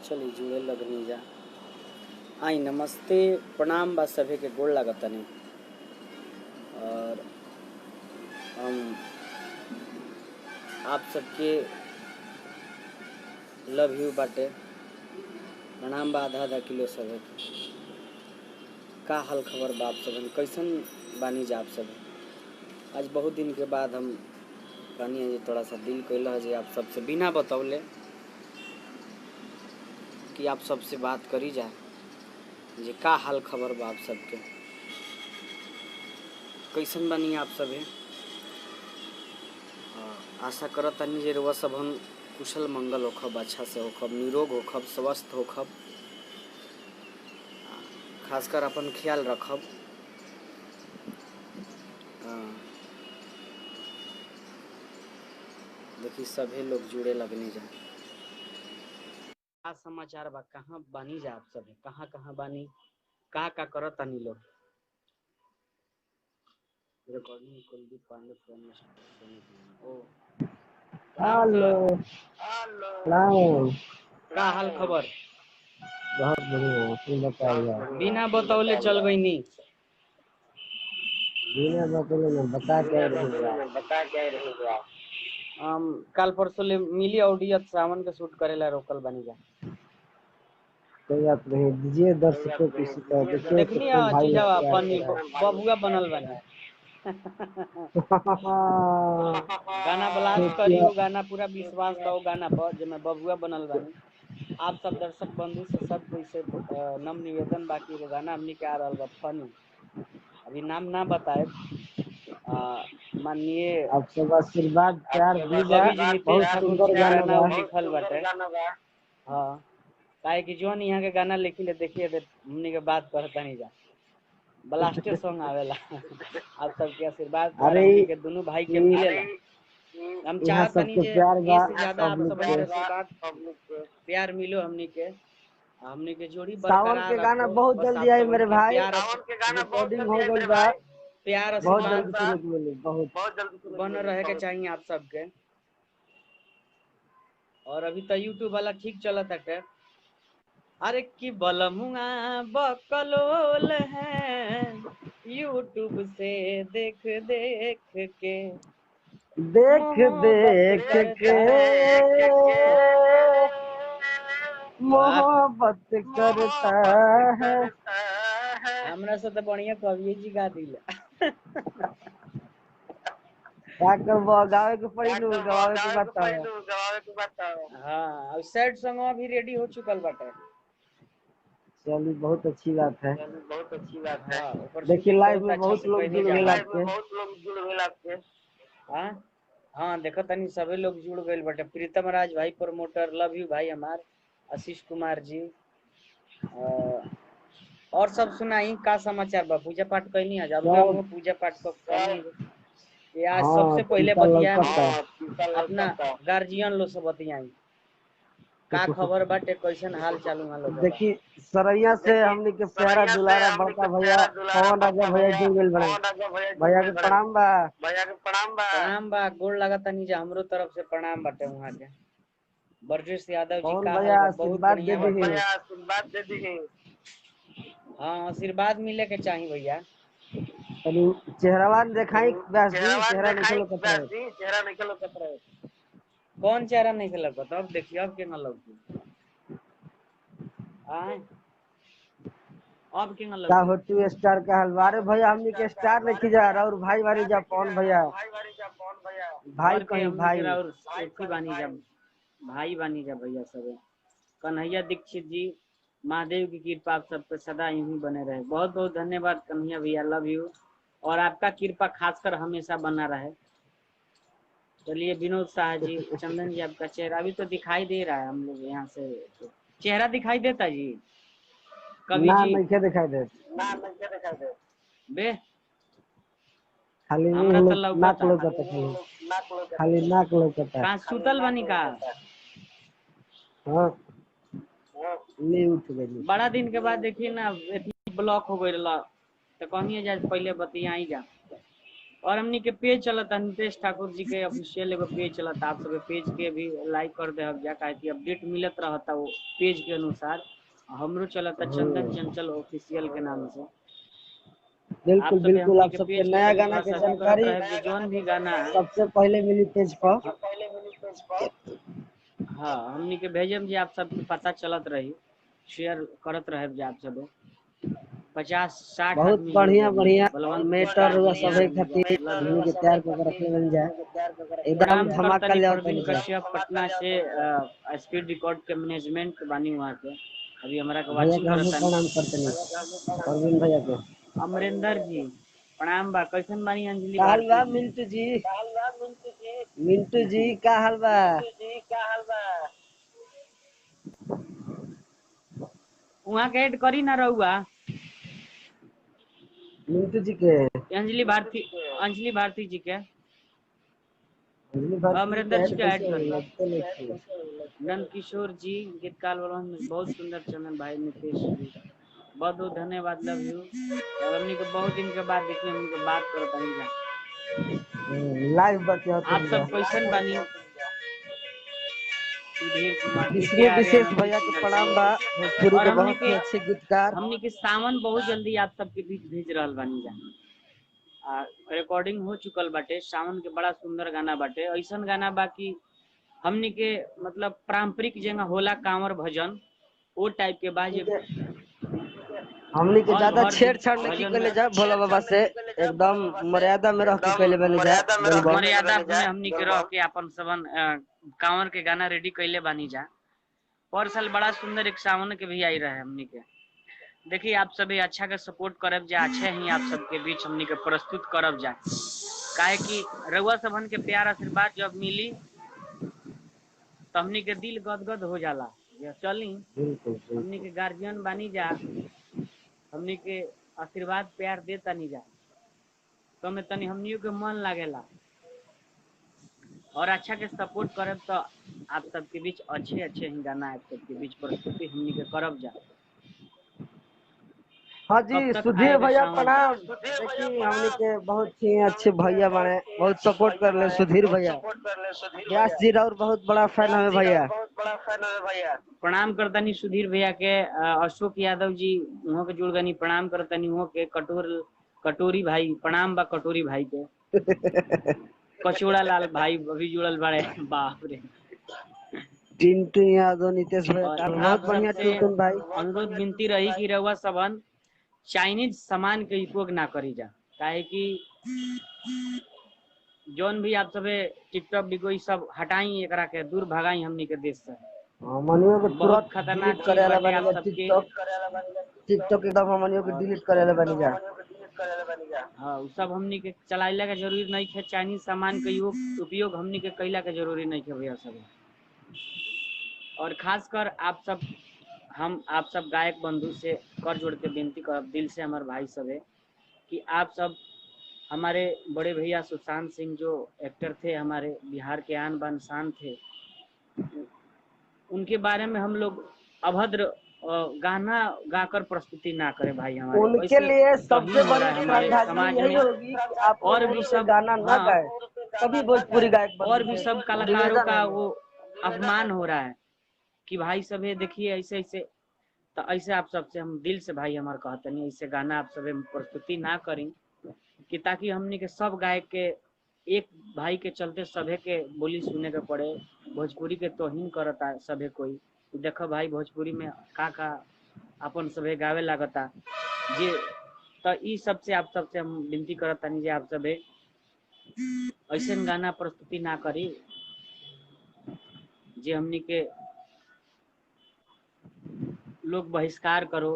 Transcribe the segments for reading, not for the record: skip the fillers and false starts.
चलिए जुड़े लगनी जा। आई नमस्ते प्रणाम बा सभे के गोड़ लागतनी। और हम आप सबके लव यू बाटे। प्रणाम बा आधा आधा किलो सभे के। का हाल खबर बा आप सबन, कैसन बानी जा आप सब? आज बहुत दिन के बाद हम कहनी है थोड़ा सा दिल कैला जे आप सबसे बिना बतौले कि आप सबसे बात करी जा जे का हाल खबर बा आप सबके, कैसन बानी आप सभे। आशा करत तानी जे रउआ सबन कुशल मंगल होखब, अच्छा से होखब, निरोग होखब, स्वस्थ होखब, खासकर अपन ख्याल रखब। देखी सभे लोग जुड़े लगने जा। का समाचार बा, कहाँ बानी जा आप सभे, कहाँ कहाँ बानी, का करत तानी लोग। रिकॉर्डिंग कुलदीप पांडे फोन में। ओ हेलो हेलो, का हाल खबर? बहुत बढ़िया। तुम बताइए। बिना बतौले चल गई नी। बिना बतौले ना बता क्या रहेगा। कल परसों ले मिली ऑडियंस सावन के शूट करेला रोकल बनी जा। कोई बात नहीं, दीजिए दर्शकों को शिकायत। देखिए देखनी कितने भाई चीजा लोग प्यार अपन कर बबुआ बनल बनी। गाना ब्लास्ट करी, वो गाना पूरा विश्वास बा गाना पर जो मैं बबुआ बनल बानी। आप सब दर्शक बंधु से सब कोई से नम निवेदन बाकी वो गाना हमनी के आ रहल बा फनी। अभी नाम ना बताए। माननीय आप सब आशीर्वाद प्यार दीजिए। कवि जी नितेश बहुत ठाकुर जी सुंदर के गाना गाना बा। लिखल बाटे। हाँ, काहे कि जोन यहाँ के गाना लिखिले देखिए हमनी के बात करता नहीं जा, ब्लास्टर सॉन्ग आवेला। आप सबके आशीर्वाद द्वारा अरे हमनी के दोनों भाई के मिलेला। हम यहाँ चाहतनी सबके जे प्यार बा, इससे ज्यादा आप पब्लिक सब के। आशीर्वाद प्यार मिलो हमनी के जोड़ी सावन बरकरार के गाना रखो। बहुत बस जल्दी आप आई सबन मेरे के भाई। प्यार रिकॉर्डिंग हो गई बा, प्यार बहुत आशीर्वाद जल्दी सुनने को मिली। बहुत बन रहे के चाहिए आप सबके। और अभी तो यूट्यूब वाला ठीक चलत है। अरे की बलमुआ बकलोल है, यूट्यूब से देख देख के देख मोहब्बत देख के करता है। मोहब्बत करता है। हमरा से तो बढ़िया कविए जी गा दिला। क्या करबो, गावे के पड़ी नु, गवावे के बताओ। हाँ, और सैड सॉन्ग भी रेडी हो चुकल बाटे। चलिए बहुत अच्छी बात है। हाँ, देखिए शूटिंग लाइव बहुत में अच्छा बहुत से लोग कैले जुड़ जा गए रहा आपके। हाँ हाँ, देखो तनी सभी लोग जुड़ गए बाटे। प्रीतम राज भाई प्रमोटर, लव यू भाई हमार, आशीष कुमार जी। और सब सुनाई का समाचार बा। पूजा पाठ कैनी आज? अब हम सब पूजा पाठ कर ये आज हाँ सबसे पहले टीका बतिया लौकता। अपना गार्जियन लोग से बतियाई। का खबर बाटे, कैसन हाल चालू हाल लोग बा। देखिए सरैया से हमने के प्यारा दुलारा बड़का भैया पवन राजा भैया जुड़ गए बड़े। भैया के प्रणाम बा। प्रणाम बा, गोड़ लागत नहीं जा, हमरो तरफ से प्रणाम बाटे। वहाँ के ब्रजेश यादव जी पवन का हाल भैया बा? बहुत आशीर्वाद दे बढ़िया दी। हाँ, आशीर्वाद मिले के चाहिए भैया। चेहरा दिखाई व्यास जी, चेहरा नहीं लोकत रहे। कौन चेहरा नहीं खेल लगा? अब देखिए अब के ना लगी आए, अब के ना का लगी। होटू स्टार का हलवारे भैया हमने के स्टार नहीं खिजा और भाई बारी जा पवन भैया। भाई घर के कहीं हमने के भाई और एथी बानी जा, भाई बानी जा भैया सब। कन्हैया दीक्षित जी, महादेव की कृपा आप सब पे सदा यूं ही बने रहे। बहुत बहुत धन्यवाद कन्हैया भैया, लव यू। और आपका कृपा खासकर हमेशा बना रहे। चलिए विनोद शाह जी, चंदन जी, आपका चेहरा अभी तो दिखाई दे रहा है। हम लोग यहाँ से चेहरा दिखाई देता जी कवि ना जी? नहीं दिखाई दे। बे खाली हमरा तो नाक लौकता। लौकता, खाली नाक लौकता। कहाँ सुतल बनी का? हाँ ले उठ गई। बड़ा दिन के बाद देखिए ना ब्लॉक हो गई तो कहनी जा पहले बतिया जा। और हमनी के पेज चलता नितेश ठाकुर जी के ऑफिशियल एगो पेज चलता, आप सब पेज के भी लाइक कर दे जा, काहे कि अपडेट मिलत रहता वो पेज के अनुसार। हमरो चलता चंदन चंचल ऑफिशियल के नाम से। आप बिल्कुल सब बिल्कुल, हमनी आप के सबके पेज के नया तनी गाना थोड़ा के सा अथी करत जानकारी रहे कि जौन भी गाना है सबसे पहले मिली पेज पर। हाँ हमनी के भेजम जी, आप सबके पता चलत रही, शेयर करत रहे जी आप सब। 50-60 बहुत आदमी जुड़ बढ़िया गए बढ़िया बलवंत मेटर पुरस्कार हुआ जी सभी खातिर हमनी के तैयार करके रखले बन जाए, एकदम प्रणाम धमाका करतनी ले प्रवीण तनी जा। कश्यप पटना से स्पीड रिकॉर्ड के मैनेजमेंट बानी वहाँ के, अभी हमारा के भैया वाचिंग के हमहू प्रणाम करतनी। करतनी, परवीन भैया के। अमरेंद्र जी प्रणाम बा, कैसन बानी अंजलि का हाल भारती बा जी? मिंटू जी? मिंटू जी का हाल बा? वहाँ के ऐड करी ना रहुआ मिंटू जी के अंजलि भारती जी के, अंजलि भारती जी के अमरेंद्र जी ऐड के ऐड कैसे करी। लगते नहीं थे। नंद किशोर जी गीतकार बहुत सुंदर चैनल भाई नितेश जी, बहुत बहुत धन्यवाद, लव यू। और हमनी को बहुत दिन के बाद देखिए, हमनी को बात करत नहीं जा। लाइव बतियाते आप हैं सब कैसन बानी? सुधीर कुमार विष्णु आर्यन विशेष अति भैया के सुंदर प्रणाम बा, चैनल। भोजपुरी और के बहुत ही अच्छे गीतकार। हमनी के सावन बहुत जल्दी आप सबके बीच भेज रहल बानी जा। रिकॉर्डिंग हो चुकल बाटे, सावन के बड़ा सुंदर गाना बाटे, ऐसन गाना बाकी हमनी के मतलब पारंपरिक जगह होला कांवर भजन वो टाइप के बाजे, हमनी के और ज्यादा भर दिन छेड़छाड़ नहीं भजन कैले में जा, भोला बाबा से एकदम मर्यादा में रह के कैले बनी जा। मर्यादा में हमनी के रह के अपन सबन कांवर के गाना रेडी कैले बानी जा। पर साल बड़ा सुंदर एक सावन के भी आई रहे हमनी के। देखिए आप सभी अच्छा के सपोर्ट करब जा, अच्छे ही आप सबके बीच हमनी के प्रस्तुत करब जा, काहे कि रउआ सबन के प्यार आशीर्वाद जब मिली तो हमनी के दिल गदगद हो जाला। चली हमनी के गार्जियन बानी जा, हमनी के आशीर्वाद प्यार दे तनी जा, तो में तनी हमनियों के मन लागेला। और अच्छा के सपोर्ट करब तो आप सबके बीच अच्छे अच्छे ही गाना आप सबके बीच प्रस्तुति हमनी के करब जा। हाँ कब जी, तक सुधीर आएगा भैया सावन? प्रणाम। देखिए हमनी के बहुत ही अच्छे भैया बने, बहुत सपोर्ट कर ले सुधीर भैया। व्यास जी और बहुत बड़ा फैन हमें भैया। प्रणाम करतनी सुधीर भैया के। अशोक यादव जी वहाँ के जुड़ गनी, प्रणाम करतनी वहाँ के। कटोरी भाई प्रणाम बा, कटोरी भाई के। कचोड़ा लाल भाई अभी जुड़ल बड़े, बाप रे। टिंटू यादव, नितेश भैया और का आप बहुत बढ़िया। सबसे टुनटुन भाई अनुरोध विनती रही कि रउआ सबन चाइनीज सामान के उपयोग ना करी जा, काहे कि जौन भी आप सबे टिकटॉक बिको सब हटाई, एकरा के दूर भगाई हमनी के देश से। हमनियों के बहुत तुरंत खतरनाक डिलीट चीज करेला बाटे बनी आप जा। सबके। टिकटॉक एकदम हमनियों के डिलीट करेला बनी जा। हाँ उ सब हमनी के चलाइला के जरूरी नहीं है, चाइनीज सामान के उपयोग हमनी के कैला के जरूरी नहीं है भैया सब। और खासकर आप सब गायक बंधु से कर जोड़ के विनती करब दिल से, हमारे भाई सब है कि आप सब हमारे बड़े भैया सुशांत सिंह जो एक्टर थे, हमारे बिहार के आन बान शान थे, उनके बारे में हम लोग अभद्र गाना गाकर प्रस्तुति ना करें भाई। हमारे उनके लिए सबसे तौहीन हो रहा बड़ी है हमारे श्रद्धांजलि समाज यही में। होगी कि आप और लोग भी उनके सब गाना न हाँ, गाए, तभी भोजपुरी गायक और भी बनेंगे। सब कलाकारों निवेदन का है वो अपमान हो रहा है कि भाई सब देखिए ऐसे ऐसे। तो ऐसे आप सबसे हम दिल से भाई हमारे कहते नहीं, ऐसे गाना आप सब प्रस्तुति ना करें, कि ताकि हमने के सब गायक के एक भाई के चलते सभे के बोली सुने के पड़े, भोजपुरी के तौहीन करता सभे कोई। देखो भाई भोजपुरी में का अपन सभे गावे लागता जे, तो ई सबसे आप सबसे हम विनती करता नहीं जे आप सभे ऐसे गाना प्रस्तुति ना करी जे हमनी के लोग बहिष्कार करो।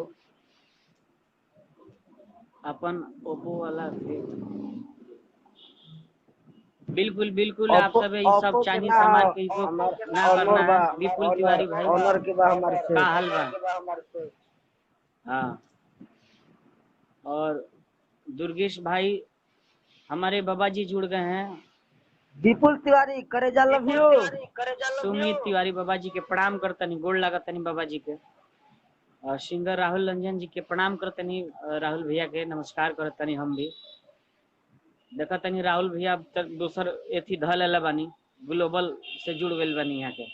अपन ओप्पो वाला बिल्कुल बिल्कुल आप सब ये सब ओप्पो के चाइनीज ना सामान के उपयोग हमार ना करना ऑनर बा, है। विपुल तिवारी भाई ऑनर के बा हमारे से। का हाल बा? हाँ, और दुर्गेश भाई हमारे बाबा जी जुड़ गए हैं। विपुल तिवारी करे जा लव यू। सुमित तिवारी बाबा जी के प्रणाम करतनी, गोड़ लागतनी बाबा जी के। सिंगर राहुल रंजन जी के प्रणाम करतनी, राहुल भैया के नमस्कार करतनी। हम भी देखा तनी राहुल भैया अब तक दोसर एथी धल ले बानी, ग्लोबल से जुड़ गए बानी यहाँ के।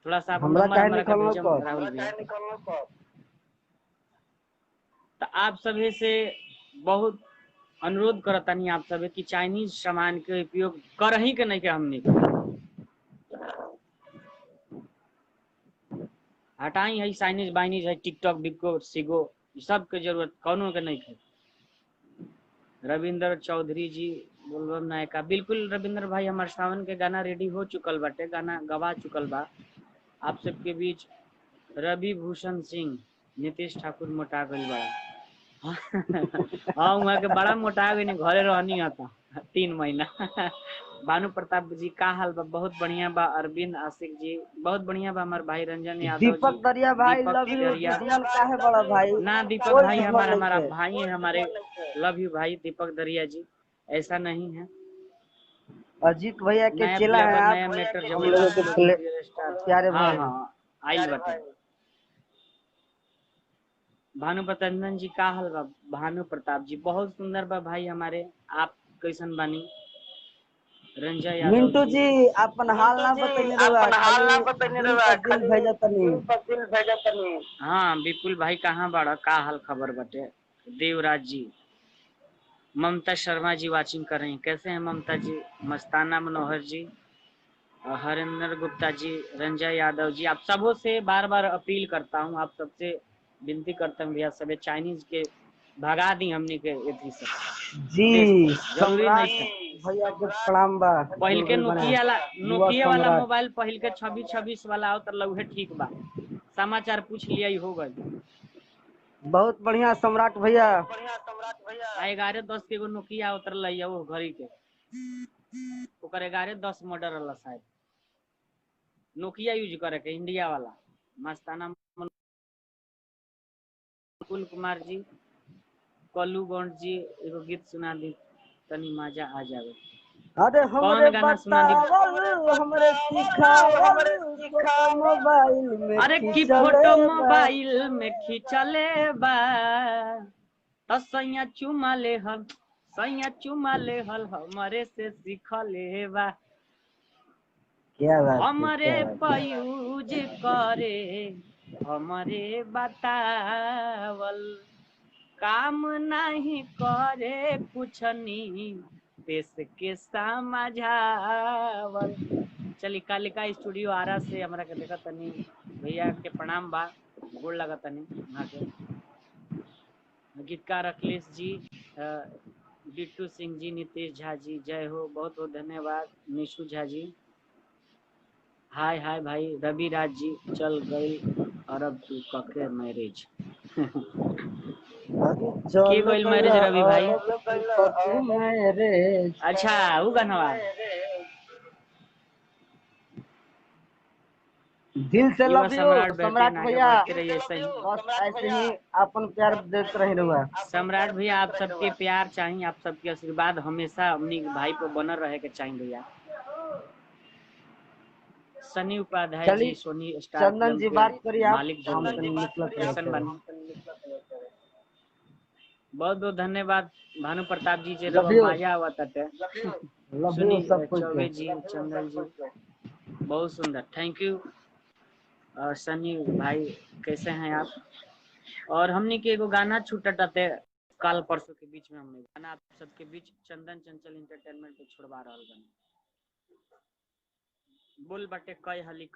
थोड़ा सा आप हमरा नंबर काहे हमारा का निकलना भेजम तो राहुल भैया। तो आप सभी से बहुत अनुरोध करतनी आप सभी कि चाइनीज सामान के उपयोग कर ही के नहीं के हमने हटाई है। चाइनीज बाइनीज है, टिकटॉक बिको सिगो सब के जरूरत कौनो के नहीं है। रविंद्र चौधरी जी बोलबम नायका, बिल्कुल रविंद्र भाई, हमारे सावन के गाना रेडी हो चुकल बाटे, गाना गवा चुकल बा। आप सबके बीच रवि भूषण सिंह, नीतीश ठाकुर मोटा गई बड़ा। हाँ वहाँ के बड़ा मोटा गई, घरे रहनी आता 3 महीना। भानु प्रताप जी का हाल बा? बहुत बढ़िया बा। अरविंद आशिक जी बहुत बढ़िया बा। हमारे भाई रंजन यादव जी, दीपक दरिया भाई लव यू। दुनिया में काहे बड़ा भाई, ना दीपक कोई भाई दुश्मन नहीं हमारा है। भाई है, हमारे लव यू भाई दीपक दरिया जी, ऐसा नहीं है। अजीत भैया के नया चेला है फ्लेवर, आप, नया मैटर हम लोगों के जबरदस्त प्यारे हाँ भाई। हाँ आई बटे। भानु प्रताप जी का हाल बा? भानु प्रताप जी बहुत सुंदर बा भाई हमारे। आप कैसन बानी? रंजय यादव मिंटू जी अपन हाल ना बतैले रहुआ, खाली दिल पर दिल भेजा तनी। हाँ विपुल भाई कहाँ बड़ा? का हाल खबर बटे? देवराज जी, ममता शर्मा जी वाचिंग कर रही हैं, कैसे हैं ममता जी? मस्ताना मनोहर जी, हरेंद्र गुप्ता जी, रंजय यादव जी, आप सबों से बार बार अपील करता हूँ, आप सबसे विनती करता हूँ भैया सब चाइनीज के भगा दी हमने के एथी सब जी जरूरी सम्राट नहीं है। भैया के प्रणाम बा। पहल के युवा नोकिया वाला सम्राट मोबाइल पहल के 26 वाला हो तो लगे ठीक बा, समाचार पूछ लिया हो गए। बहुत बढ़िया सम्राट भैया। 11-10 के एगो नोकिया उतरल वो घड़ी के, ओकर 11-10 मॉडल रहला शायद। नोकिया यूज करे के इंडिया वाला। मस्ताना मुकुल कुमार जी, कल्लू गौंड जी एगो गीत सुना दी तनी मजा आ जावे। अरे कौन हमरे गाना सुना दी? बतावल हमरे सिखावल फोटो मोबाइल में अरे की खींचले फोटो बा। मोबाइल में खींचले बा, तो सैया चुमा ले हल, सैया चुमा ले हल हमरे से सीखले बा। क्या बात है, हमरे क्या बात है। पयूज करे हमरे बतावल, काम नहीं करे कुछनी पेश के समझावल। चली कालिका स्टूडियो आरा से हमरा के देखा तनी भैया के प्रणाम बा, गोड़ लगा तनी वहाँ के। गीतकार अखिलेश जी, बिट्टू सिंह जी, नीतीश झा जी जय हो, बहुत बहुत धन्यवाद। निशु झा जी हाय हाय भाई। रवि राज जी चल गई अरब तू कके मैरिज। के चल गइल मैरिज गइला रवि भाई? अरब तू मैरिज। अच्छा वो गाना दिल से युवा लव यू सम्राट सम्राट बेहतरीन, आगे भैया। बढ़ते रहिए सही। बस ऐसे ही अपन प्यार देते रहे रहुआ। सम्राट भैया आप सबके प्यार चाहिए, आप सबके आशीर्वाद हमेशा अपनी भाई पर बनल रहे के चाहिए भैया। सनी उपाध्याय चली जी, सोनी स्टार चंदन फिल्म जी के बात करिए आप, मालिक हम बोल रहे निकलत हैं। कैसन बनी? बहुत बहुत धन्यवाद भानु प्रताप जी जे लव रवा यू माया हुआ तटे। लव यू सुनी सब कुछ चौबे जी, चंदन जी बहुत सुंदर, थैंक यू। सनी भाई कैसे हैं आप? और हमने के एगो गाना छूटते काल परसों के बीच में, हमने गाना आप सबके बीच चंदन चंचल इंटरटेनमेंट पे छोड़वा रहा बनी। बोल बटे कई हली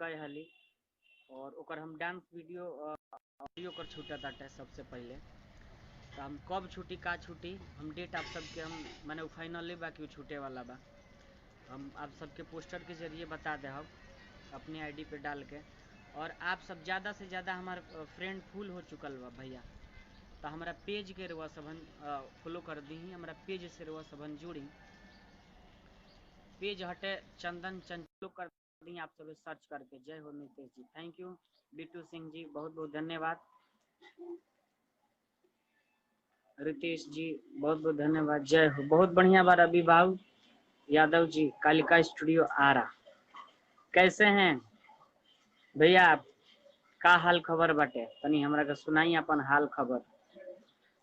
और ओकर हम डांस वीडियो ऑडियो कर छूटता सबसे पहले। तो हम कब छुट्टी का छुट्टी हम डेट आप सबके हम मैंने फाइनली बा कि छूटे वाला बा, हम आप सबके पोस्टर के जरिए बता दे हम अपने आईडी पे डाल के। और आप सब ज़्यादा से ज़्यादा हमारे फ्रेंड फुल हो चुकल बा भैया, तो हमारा पेज के रुआ सबन फॉलो कर दी, हमारा पेज से रुआ सबन जुड़ी। पेज हटे चंदन चंचल कर दी, आप सब सर्च करके। जय हो नीतीश जी, थैंक यू। बिट्टू सिंह जी बहुत बहुत धन्यवाद। रितेश जी बहुत बहुत धन्यवाद। जय हो, बहुत बढ़िया बार। अभी बाबू यादव जी, कालिका स्टूडियो आरा, कैसे हैं भैया आप? का हाल खबर बाटे, तनी हमरा के सुनाई अपन हाल खबर।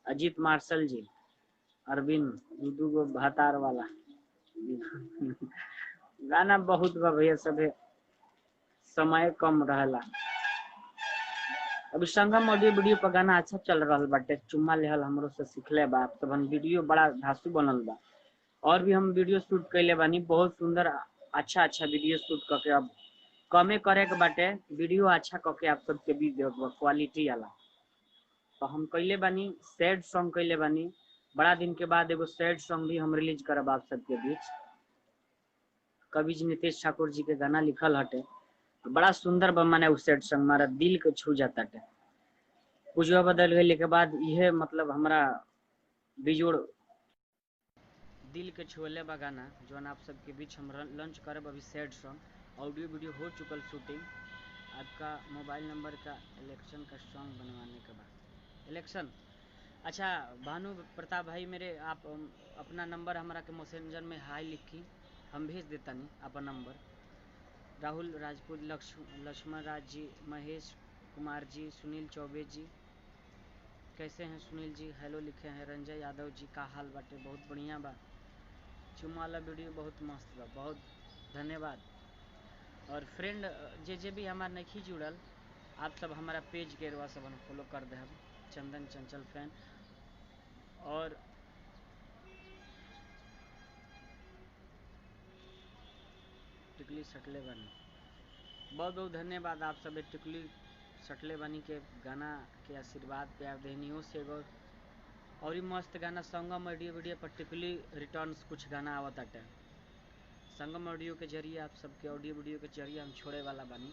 अजीत मार्शल जी, अरविंद, दू गो भातार वाला गाना बहुत बा भैया, सभे समय कम रहला। अभी संगम ऑडियो वीडियो पर गाना अच्छा चल रहा बाटे, चुम्मा लेहल हमरो से सीखले बा। तो वीडियो बड़ा धांसू बनल बा, और भी हम वीडियो शूट कैले बानी, बहुत सुंदर अच्छा अच्छा वीडियो शूट करके अब कमे करे के बाटे, वीडियो अच्छा करके आप सबके बीच देव क्वालिटी वाला। तो हम कैले बानी सैड सॉन्ग कैले बानी, बड़ा दिन के बाद एगो सैड सॉन्ग भी हम रिलीज करब आप सबके बीच। कवि जी नितेश ठाकुर जी के गाना लिखल हटे, बड़ा सुंदर माने उ सैड सॉन्ग हमारा दिल के छू जाता है। पूजवा बदल गए के बाद यह मतलब हमारा बिजोड़ दिल के छुएले बा गाना, जो आप सबके बीच हम लॉन्च करब अभी सैड सॉन्ग। ऑडियो वीडियो हो चुकल शूटिंग। आपका मोबाइल नंबर का इलेक्शन का सॉन्ग बनवाने के बाद इलेक्शन। अच्छा भानु प्रताप भाई मेरे, आप अपना नंबर हमारा के मैसेंजर में हाई लिखी, हम भेज देता नहीं अपन नंबर। राहुल राजपूत, लक्ष्मण राज जी, महेश कुमार जी, सुनील चौबे जी, कैसे हैं सुनील जी, हेलो लिखे हैं। रंजय यादव जी, का हाल बाटे, बहुत बढ़िया बा। चुम्मा वाला वीडियो बहुत मस्त बा, बहुत धन्यवाद। और फ्रेंड जे भी हमारे नहीं जुड़ल, आप सब हमारा पेज के रवा सब फॉलो कर दे, चंदन चंचल फैन। और टिकली सटले बनी, बहुत बहुत धन्यवाद आप सब टिकली सटले बनी के गाना के आशीर्वाद प्यार देनियों से एगो और ही मस्त गाना संगम ऑडियो वीडियो पर टिकली रिटर्न्स कुछ गाना आवत आटे। संगम ऑडियो के जरिए आप सबके ऑडियो वीडियो के जरिए हम छोड़े वाला बानी।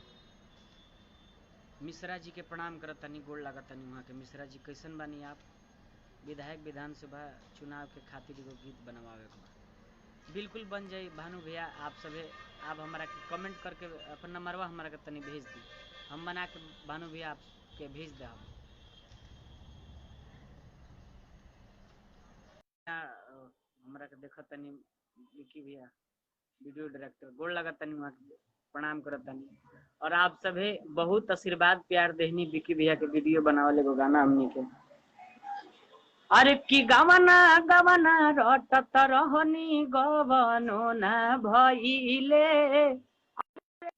मिश्रा जी के प्रणाम करत तनी, गोड़ लागत तनी वहाँ के। मिश्रा जी कैसन बानी आप? विधायक विधानसभा चुनाव के खातिर एगो गीत बनवावे के बा, बिल्कुल बन जाई भानु भैया। आप सभे आप हमारा के कमेंट करके अपन नंबरवा हमारा के तनी भेज दी, हम बना के भानु भैया आपके भेज दे। हमारा के देखत तनी विकी भैया वीडियो डायरेक्टर, गोड़ लागत तनी वहाँ के, प्रणाम करत तनी। और आप सभे बहुत आशीर्वाद प्यार देहनी विकी भैया के वीडियो बनावले एगो गाना हमनी के। अरे की गवना गवना रटत रहनी गवनो ना भइले,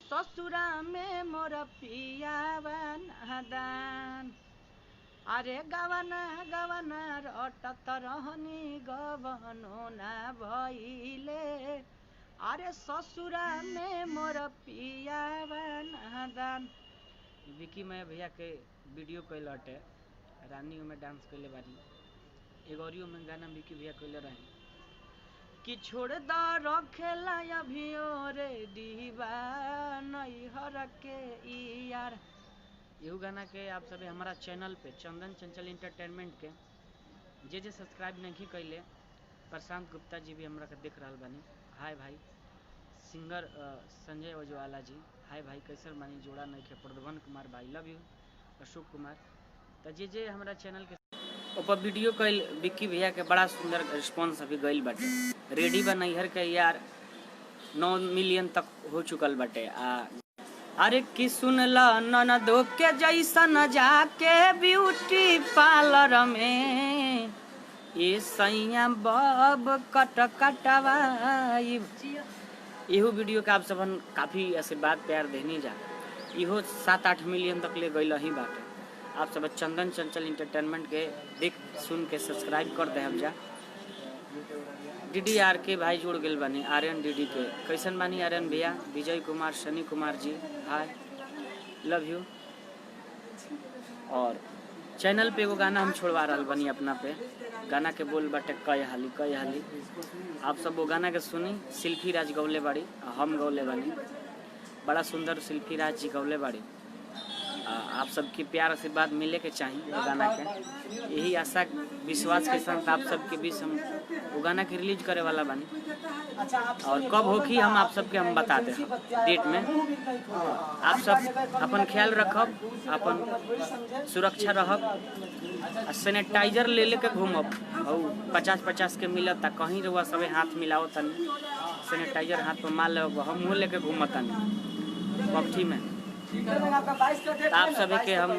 ससुरा में मोर पियावा नादान। अरे गवना गवना रटत रहनी गवनो ना भइले, अरे ससुरा में मोर पियावा नादान। विकी मैं भैया के वीडियो कैल हटे, रानी में डांस कैले बानी। एगोरियो में गाना विकी भैया कैले रहे कि छोड़ द रखेला अभियो रे दीवाना हर के यार। यू गाना के आप सभी हमारा चैनल पे चंदन चंचल इंटरटेनमेंट के जे सब्सक्राइब नहीं कैले, प्रशांत गुप्ता जी भी हमारा के देख रहा बानी, हाय भाई। सिंगर संजय ओजवाला जी, हाय भाई कैसन बानी? जोड़ा नहीं के प्रद्वन कुमार भाई, लव यू। अशोक कुमार, तो जे हमारा चैनल के ऊपर वीडियो कैल विक्की भैया के बड़ा सुंदर रिस्पॉन्स अभी गइल बाटे। रेडी बा नैहर के यार 9 मिलियन तक हो चुकल बाटे। अरे कि सुनला ननदो के जैसन जाके ब्यूटी पार्लर में ये सैया बब कट कटवाई। इहो वीडियो के आप सब काफ़ी आशीर्वाद प्यार देनी जा, इहो 7-8 मिलियन तक ले गई ही बाटे। आप सब चंदन चंचल इंटरटेनमेंट के देख सुन के सब्सक्राइब कर दे हम जा। DDR के भाई जुड़ गए बानी, आर्यन DD के कैसन बानी आर्यन भैया? विजय कुमार, शनि कुमार जी, हाय, लव यू। और चैनल पे एगो गाना हम छोड़वा रहा बानी अपना पे, गाना के बोल बाटे कई हाली कई हाली। आप सब वो गाना के सुनी, शिल्पी राज गौले बाड़ी, हम गौले बानी, बड़ा सुंदर शिल्पी राज जी गौले बाड़ी। आप सबके प्यार आशीर्वाद मिले के चाहिए वो गाना के, यही आशा विश्वास के साथ आप सबके बीच हम वो गाना के रिलीज करे वाला बानी। और कब होगी हम आप सबके हम बता दें डेट में। आप सब अपन ख्याल रखब, अपन सुरक्षा रहब, सैनिटाइजर ले लेके घूमब। और 50-50 के मिलता, कहीं रहुआ सबे हाथ मिलाओ तनी, सैनिटाइजर हाथ पर मार ले, हम मुँह लेके घूमत तनी पपठी में। आप सभी के हम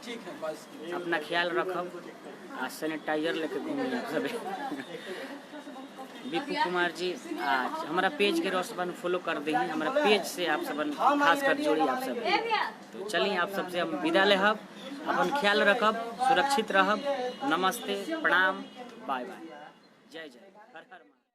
ठीक है बस। अपना ख्याल रखब आ सैनिटाइजर लेके घूमिए आप सभी। विपू कुमार जी आज हमारा पेज के रोशबन फॉलो कर दी, हमारा पेज से आप सब खास कर जोड़ी आप सब। तो चलिए आप सबसे हम विदा लेहब, अपन ख्याल रखब, सुरक्षित रहब। नमस्ते, प्रणाम, बाय बाय, जय जय, हर हर।